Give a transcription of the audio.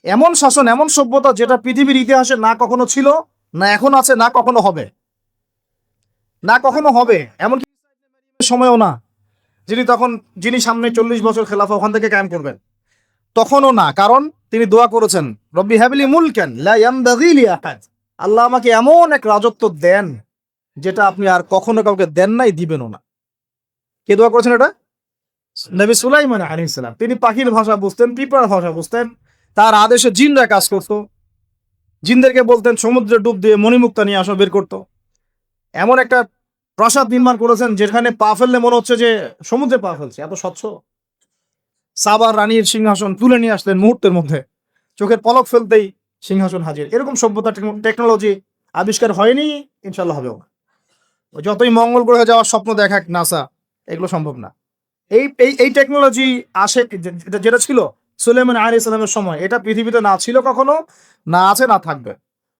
এমন শাসন, এমন সভ্যতা যেটা পৃথিবীর ইতিহাসে না কখনো ছিল, না এখন আছে, না কখনো হবে, না কখনো হবে, এমনকি সময়ও না। যিনি সামনে 40 বছর খেলাফা ওখান থেকে কায়েম করবেন, তখনও না। কারণ তিনি দোয়া করেছেন, রব্বি হাবলি মুলকান লা ইয়ানবাগি লি আহাদ, আল্লাহ আমাকে এমন এক রাজত্ব দেন যেটা আপনি আর কখনো কাউকে দেন নাই, দিবেনও না। কে দোয়া করেছেন এটা? নবী সুলাইমান আলাইহিস সালাম। তিনি পাখির ভাষা বুঝতেন, পিঁপড়ার ভাষা বুঝতেন, তার আদেশে জিনরা কাজ করতো। জিনদেরকে বলতেন সমুদ্রে ডুব দিয়ে মণিমুক্তা নিয়ে আসো, বের করতো। এমন একটা প্রাসাদ নির্মাণ করেছেন যেখানে পা ফেললে মনে হচ্ছে যে সমুদ্রে পা ফেলছে, এত স্বচ্ছ। সাবার রানীর সিংহাসন তুলে নিয়ে আসলেন মুহূর্তের মধ্যে, চোখের পলক ফেলতেই সিংহাসন হাজির। এরকম সভ্যতা, টেকনোলজি আবিষ্কার হয়নি, ইনশাল্লাহ হবেও না। যতই মঙ্গল গ্রহে যাওয়ার স্বপ্ন দেখাক নাসা, এগুলো সম্ভব না। এই এই এই টেকনোলজি আসে, যেটা ছিল সুলাইমান আলাইহিস সালামের সময়, এটা পৃথিবীতে না ছিল কখনো, না আছে, না থাকবে।